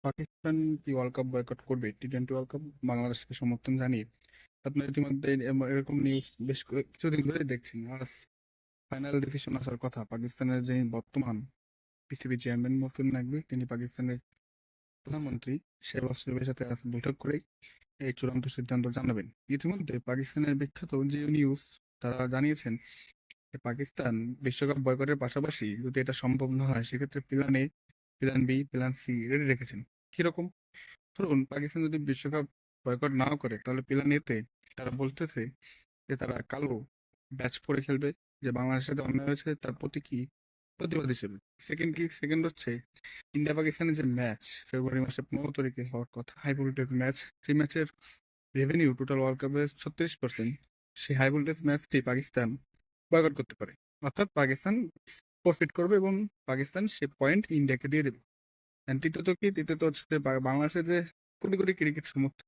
পাকিস্তান কি world cup boycott করবে? টি-20 world cup বাংলাদেশকে সমর্থন জানিয়ে। আপনারা ইতিমধ্যে এরকম নিউজ বেশ কিছুদিন ধরে দেখছেন। আজ ফাইনাল ডিসিশন আসার কথা। পাকিস্তানের যে বর্তমান পিসিবি চেয়ারম্যান মহসিন নাকভি, তিনি পাকিস্তানের প্রধানমন্ত্রী শেহবাজ শরীফের সাথে আজ বৈঠক করে এই চূড়ান্ত সিদ্ধান্ত জানাবেন। ইতিমধ্যে পাকিস্তানের বিখ্যাত জিও নিউজ তারা জানিয়েছেন যে পাকিস্তান বিশ্বকাপ বয়কটের পাশাপাশি যদি এটা সম্ভব না হয় সেক্ষেত্রে plan A, plan B, plan C ready রেখেছেন। কিরকম? ধরুন পাকিস্তান যদি বিশ্বকাপ বয়কট নাও করে তাহলে প্ল্যান এতে তারা বলতেছে যে তারা কালো ব্যাচ পরে খেলবে, যে বাংলাদেশের সাথে অন্যায় হয়েছে তার প্রতি কি প্রতিবাদ হিসেবে। সেকেন্ড হচ্ছে ইন্ডিয়া পাকিস্তানের যে ম্যাচ ফেব্রুয়ারি মাসের 15 তারিখে হওয়ার কথা, হাই ভোল্টেজ ম্যাচ, সেই ম্যাচের রেভিনিউ টোটাল ওয়ার্ল্ড কাপের 36%, সেই হাই ভোল্টেজ ম্যাচটি পাকিস্তান বয়কট করতে পারে। অর্থাৎ পাকিস্তান প্রফিট করবে এবং পাকিস্তান সে পয়েন্ট ইন্ডিয়াকে দিয়ে দেবে। তৃতীয়ত হচ্ছে যে বাংলাদেশের যে কোটি কোটি ক্রিকেট সমর্থক,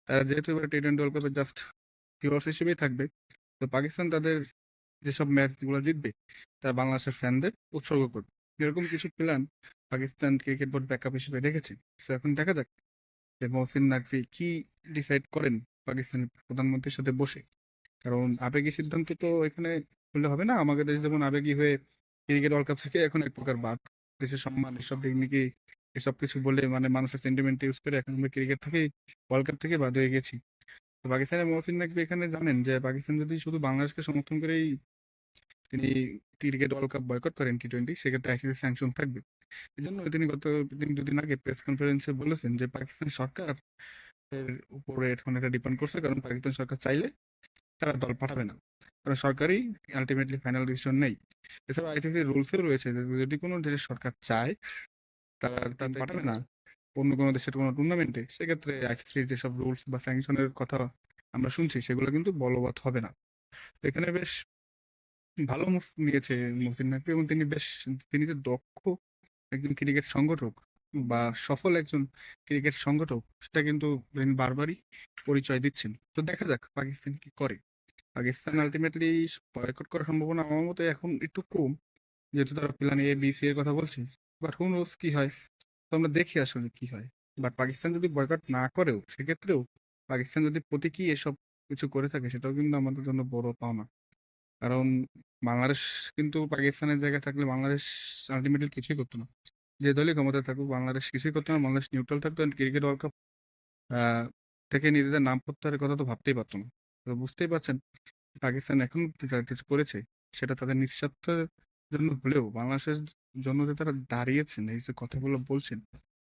তারা যেহেতু এবার টি-20 ওয়ার্ল্ড কাপে জাস্ট ভিউয়ার্স হিসেবেই থাকবে, তো পাকিস্তান তাদের যেসব ম্যাচ গুলো জিতবে তারা বাংলাদেশের ফ্যানদের উৎসর্গ করবে। এরকম কিছু plan Pakistan cricket board backup হিসেবে রেখেছে। তো এখন দেখা যাক যে মহসিন নাকভি কি ডিসাইড করেন পাকিস্তানের প্রধানমন্ত্রীর সাথে বসে। কারণ আবেগী সিদ্ধান্ত তো এখানে হলে হবে না। আমাদের দেশ যেমন আবেগী হয়ে ক্রিকেট ওয়ার্ল্ড কাপ থেকে এখন এক প্রকার বাদ, দেশের সম্মান এসব দিক নাকি এসব কিছু বলে মানে মানুষের সেন্টিমেন্ট ইউজ করে এখন আমরা ক্রিকেট থেকে ওয়ার্ল্ড কাপ থেকে বাদ হয়ে গেছি। তো পাকিস্তানের মহসিন নাকভি এখানে জানেন যে পাকিস্তান যদি শুধু বাংলাদেশকে সমর্থন করেই তিনি ক্রিকেট ওয়ার্ল্ড কাপ বয়কট করেন টি-20, সেক্ষেত্রে আইসিসি স্যাংশন থাকবে। এই জন্য তিনি গত দুদিন আগে প্রেস কনফারেন্সে বলেছেন যে পাকিস্তান সরকার এর উপরে এখন এটা ডিপেন্ড করছে, কারণ পাকিস্তান সরকার চাইলে তারা দল পাঠাবে না, কারণ সরকারই আলটিমেটলি ফাইনাল ডিসিশন নেই। এছাড়া আইসিসি রুলসেও রয়েছে যে যদি কোনো দেশের সরকার চায় তারা টিম পাঠাবে না অন্য কোনো দেশের কোনো টুর্নামেন্টে, সেক্ষেত্রে আইসিসির যেসব রুলস বা স্যাংশনের কথা আমরা শুনছি সেগুলো কিন্তু বলবৎ হবে না। তো এখানে বেশ ভালো মুভ নিয়েছে মহসিন নাকভি, এবং তিনি যে দক্ষ একজন ক্রিকেট সংগঠক বা সফল একজন ক্রিকেট সংগঠক সেটা কিন্তু তিনি বারবারই পরিচয় দিচ্ছেন। তো দেখা যাক পাকিস্তান কি করে। পাকিস্তান আলটিমেটলি বয়কট করার সম্ভাবনা আমার মতে এখন একটু কম, যেহেতু তারা প্ল্যান এ বি সি এর কথা বলছে। বাট হু নোস কি হয়, তো আমরা দেখি আসলে কি হয়। বাট পাকিস্তান যদি বয়কট না করেও সেক্ষেত্রেও পাকিস্তান যদি প্রতীকী এসব কিছু করে থাকে সেটাও কিন্তু আমাদের জন্য বড় পাওনা। কারণ বাংলাদেশ কিন্তু পাকিস্তানের জায়গায় থাকলে বাংলাদেশ আলটিমেটলি কিছুই করতো না। যে দলই ক্ষমতায় থাকুক বাংলাদেশ কিছুই করতো না, বাংলাদেশ নিউট্রাল থাকতো, ক্রিকেট ওয়ার্ল্ড কাপ থেকে নিজেদের নাম প্রত্যাহারের কথা তো ভাবতেই পারতো না। তো বুঝতেই পারছেন পাকিস্তান এখন যা কিছু করেছে সেটা তাদের নিঃস্বার্থের জন্য হলেও বাংলাদেশের জন্য যে তারা দাঁড়িয়েছেন, এই যে কথাগুলো বলছেন,